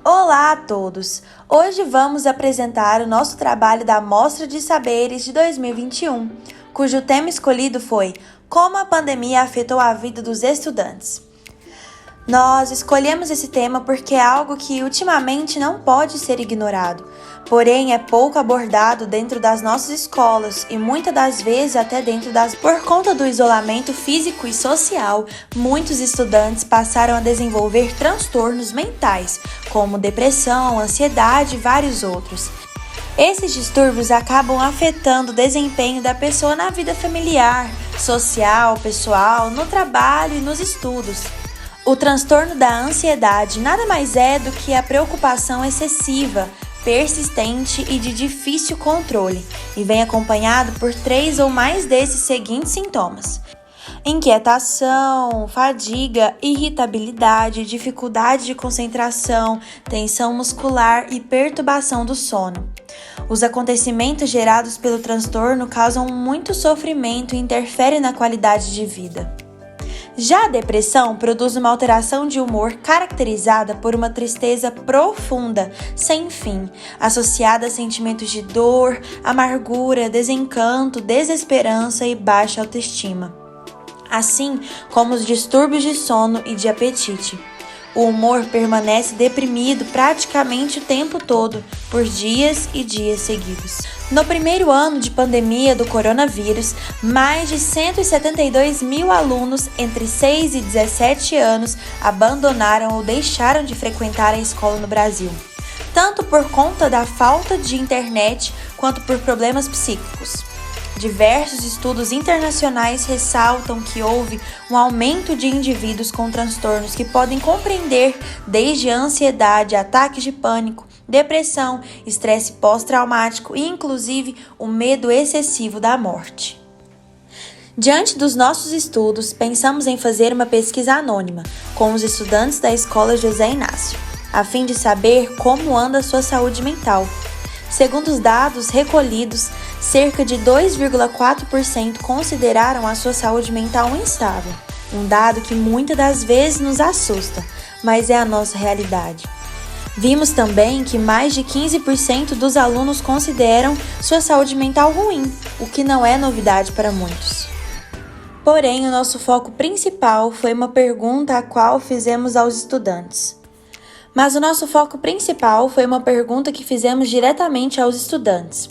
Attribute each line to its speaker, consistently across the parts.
Speaker 1: Olá a todos! Hoje vamos apresentar o nosso trabalho da Mostra de Saberes de 2021, cujo tema escolhido foi Como a pandemia afetou a vida dos estudantes. Nós escolhemos esse tema porque é algo que ultimamente não pode ser ignorado, porém é pouco abordado dentro das nossas escolas e muitas das vezes até dentro das... Por conta do isolamento físico e social, muitos estudantes passaram a desenvolver transtornos mentais, como depressão, ansiedade e vários outros. Esses distúrbios acabam afetando o desempenho da pessoa na vida familiar, social, pessoal, no trabalho e nos estudos. O transtorno da ansiedade nada mais é do que a preocupação excessiva, persistente e de difícil controle, e vem acompanhado por 3 ou mais desses seguintes sintomas: inquietação, fadiga, irritabilidade, dificuldade de concentração, tensão muscular e perturbação do sono. Os acontecimentos gerados pelo transtorno causam muito sofrimento e interferem na qualidade de vida. Já a depressão produz uma alteração de humor caracterizada por uma tristeza profunda, sem fim, associada a sentimentos de dor, amargura, desencanto, desesperança e baixa autoestima, assim como os distúrbios de sono e de apetite. O humor permanece deprimido praticamente o tempo todo, por dias e dias seguidos. No primeiro ano de pandemia do coronavírus, mais de 172 mil alunos entre 6 e 17 anos abandonaram ou deixaram de frequentar a escola no Brasil, tanto por conta da falta de internet quanto por problemas psíquicos. Diversos estudos internacionais ressaltam que houve um aumento de indivíduos com transtornos que podem compreender desde a ansiedade, ataques de pânico, depressão, estresse pós-traumático e, inclusive, o medo excessivo da morte. Diante dos nossos estudos, pensamos em fazer uma pesquisa anônima com os estudantes da Escola José Inácio, a fim de saber como anda a sua saúde mental. Segundo os dados recolhidos, cerca de 2,4% consideraram a sua saúde mental instável, um dado que muitas das vezes nos assusta, mas é a nossa realidade. Vimos também que mais de 15% dos alunos consideram sua saúde mental ruim, o que não é novidade para muitos. Porém, o nosso foco principal foi uma pergunta a qual fizemos aos estudantes. Mas o nosso foco principal foi uma pergunta que fizemos diretamente aos estudantes,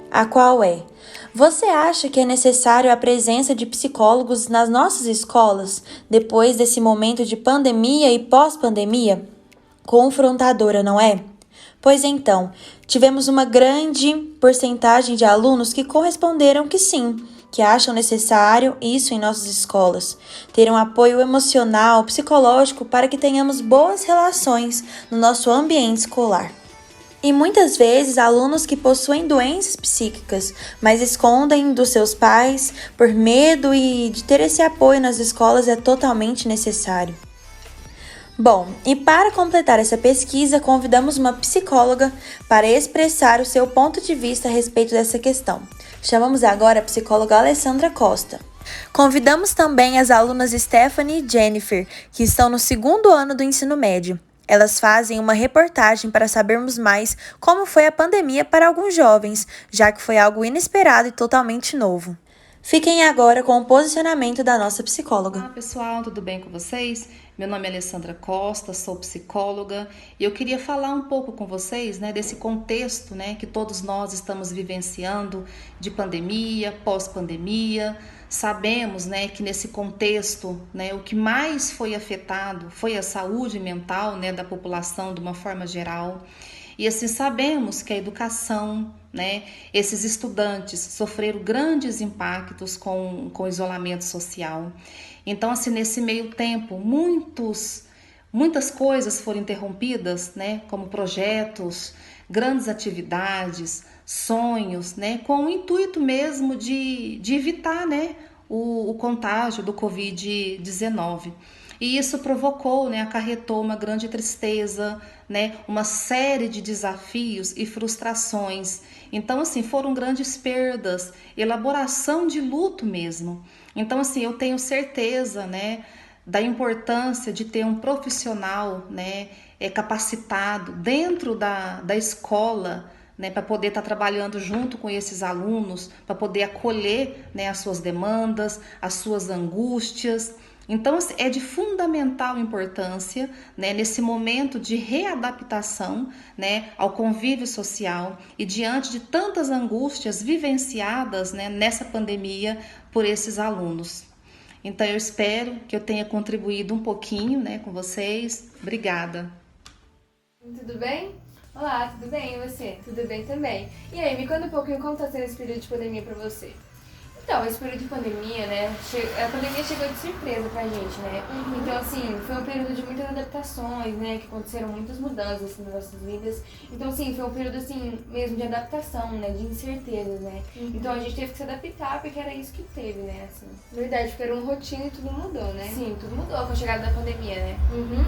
Speaker 1: a qual é: você acha que é necessário a presença de psicólogos nas nossas escolas depois desse momento de pandemia e pós-pandemia? Confrontadora, não é? Pois então, tivemos uma grande porcentagem de alunos que corresponderam que sim, que acham necessário isso em nossas escolas, ter um apoio emocional, psicológico para que tenhamos boas relações no nosso ambiente escolar. E muitas vezes alunos que possuem doenças psíquicas, mas escondem dos seus pais por medo, e de ter esse apoio nas escolas é totalmente necessário. Bom, e para completar essa pesquisa, convidamos uma psicóloga para expressar o seu ponto de vista a respeito dessa questão. Chamamos agora a psicóloga Alessandra Costa. Convidamos também as alunas Stephanie e Jennifer, que estão no 2º ano do ensino médio. Elas fazem uma reportagem para sabermos mais como foi a pandemia para alguns jovens, já que foi algo inesperado e totalmente novo. Fiquem agora com o posicionamento da nossa psicóloga.
Speaker 2: Olá pessoal, tudo bem com vocês? Meu nome é Alessandra Costa, sou psicóloga e eu queria falar um pouco com vocês, desse contexto, que todos nós estamos vivenciando de pandemia, pós-pandemia. Sabemos, que nesse contexto, o que mais foi afetado foi a saúde mental, da população de uma forma geral. E assim sabemos que a educação, esses estudantes sofreram grandes impactos com o isolamento social. Então, assim, nesse meio tempo, muitas coisas foram interrompidas, como projetos, grandes atividades, sonhos, com o intuito mesmo de evitar, o contágio do Covid-19. E isso provocou, acarretou uma grande tristeza, uma série de desafios e frustrações. Então, assim, foram grandes perdas, elaboração de luto mesmo. Então, assim, eu tenho certeza, da importância de ter um profissional, capacitado dentro da escola, né, para poder estar trabalhando junto com esses alunos, para poder acolher, né, as suas demandas, as suas angústias. Então, é de fundamental importância, né, nesse momento de readaptação, né, ao convívio social e diante de tantas angústias vivenciadas, né, nessa pandemia por esses alunos. Então, eu espero que eu tenha contribuído um pouquinho, né, com vocês. Obrigada.
Speaker 3: Tudo bem? Olá, tudo bem? E você? Tudo bem também. E aí, me conta um pouquinho como está sendo esse período de pandemia para você. Então, esse período de pandemia, né, a pandemia chegou de surpresa pra gente, né? Então, assim, foi um período de muitas adaptações, né, que aconteceram muitas mudanças assim, nas nossas vidas. Então, assim, foi um período, assim, mesmo de adaptação, né, de incertezas, né? Então, a gente teve que se adaptar porque era isso que teve, né, assim.
Speaker 4: Verdade, porque era uma rotina e tudo mudou, né?
Speaker 3: Sim, tudo mudou com a chegada da pandemia, né?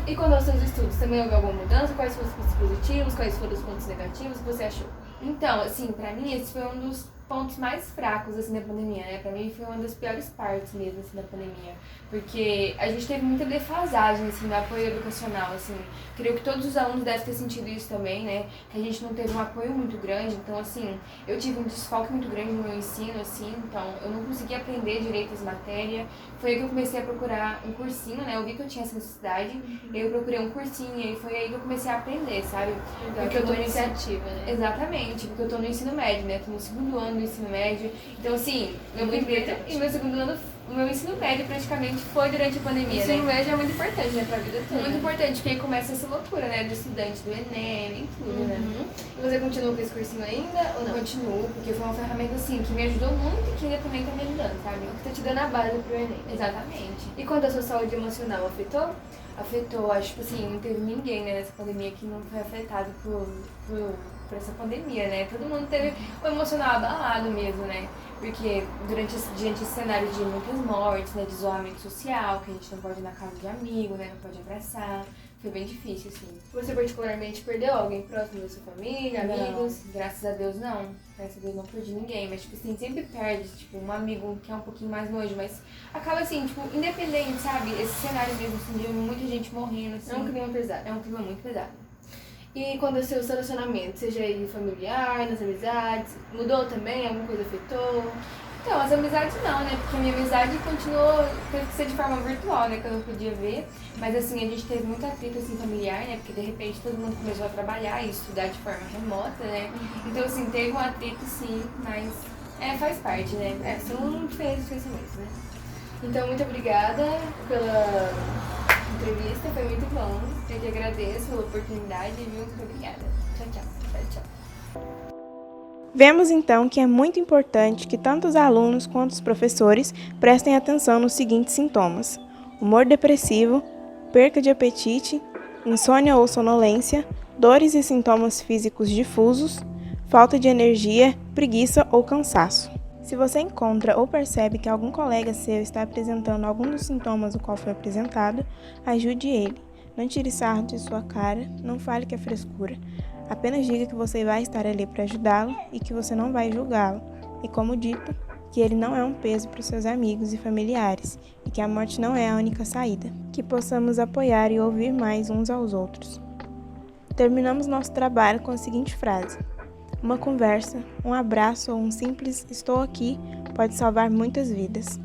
Speaker 4: E quanto aos seus estudos, também houve alguma mudança? Quais foram os pontos positivos, quais foram os pontos negativos? O que você achou?
Speaker 3: Então, assim, pra mim esse foi um dos pontos mais fracos, assim, da pandemia, né? Pra mim foi uma das piores partes mesmo, assim, da pandemia. Porque a gente teve muita defasagem, assim, no apoio educacional, assim. Creio que todos os alunos devem ter sentido isso também, né? Que a gente não teve um apoio muito grande. Então, assim, eu tive um desfalque muito grande no meu ensino, assim. Então, eu não conseguia aprender direito as matérias. Foi aí que eu comecei a procurar um cursinho, né? Eu vi que eu tinha essa necessidade. E eu procurei um cursinho e foi aí que eu comecei a aprender, sabe?
Speaker 4: Porque eu tô iniciativa, né?
Speaker 3: Exatamente, porque eu tô no ensino médio, né? Tô no segundo ano do ensino médio. Então, assim, meu primeiro e meu segundo ano, o meu ensino médio praticamente foi durante a pandemia,
Speaker 4: O ensino
Speaker 3: né?
Speaker 4: médio é muito importante, né, pra vida toda.
Speaker 3: Muito importante, porque aí começa essa loucura, né? Do estudante, do Enem e tudo, né?
Speaker 4: E você continua com esse cursinho ainda ou
Speaker 3: Eu
Speaker 4: não?
Speaker 3: continuo, porque foi uma ferramenta, assim, que me ajudou muito e que ainda também tá me ajudando, sabe?
Speaker 4: Que tá te dando a base pro Enem.
Speaker 3: Exatamente.
Speaker 4: E quanto à sua saúde emocional, afetou?
Speaker 3: Afetou, acho que assim, não teve ninguém, né, nessa pandemia que não foi afetado por essa pandemia, né? Todo mundo teve o emocional abalado mesmo, né? Porque diante desse cenário de muitas mortes, né, de isolamento social, que a gente não pode ir na casa de amigo, né, não pode abraçar, foi bem difícil, assim.
Speaker 4: Você particularmente perdeu alguém próximo da sua família, amigos?
Speaker 3: Não, graças a Deus não. Graças a Deus não perdi ninguém, mas, tipo assim, sempre perde, tipo, um amigo que é um pouquinho mais longe, mas acaba assim, tipo, independente, sabe? Esse cenário mesmo, assim, de muita gente morrendo, assim.
Speaker 4: É um clima pesado.
Speaker 3: É um clima muito pesado.
Speaker 4: E quando é seu relacionamento, seja aí familiar, nas amizades, mudou também? Alguma coisa afetou?
Speaker 3: Então, as amizades não, né? Porque a minha amizade continuou, teve que ser de forma virtual, né? Que eu não podia ver. Mas assim, a gente teve muita atrito assim, familiar, né? Porque de repente todo mundo começou a trabalhar e estudar de forma remota, né? Então assim, teve um atrito sim, mas faz parte, né?
Speaker 4: São diferentes pensamentos, né? Então, muito obrigada pela entrevista, foi muito bom.
Speaker 3: Eu que agradeço pela oportunidade, viu? Muito obrigada. Tchau, tchau.
Speaker 4: Tchau.
Speaker 5: Vemos então que é muito importante que tanto os alunos quanto os professores prestem atenção nos seguintes sintomas: humor depressivo, perca de apetite, insônia ou sonolência, dores e sintomas físicos difusos, falta de energia, preguiça ou cansaço. Se você encontra ou percebe que algum colega seu está apresentando algum dos sintomas do qual foi apresentado, ajude ele. Não tire sarro de sua cara, não fale que é frescura. Apenas diga que você vai estar ali para ajudá-lo e que você não vai julgá-lo. E como dito, que ele não é um peso para os seus amigos e familiares e que a morte não é a única saída. Que possamos apoiar e ouvir mais uns aos outros. Terminamos nosso trabalho com a seguinte frase: uma conversa, um abraço ou um simples "estou aqui" pode salvar muitas vidas.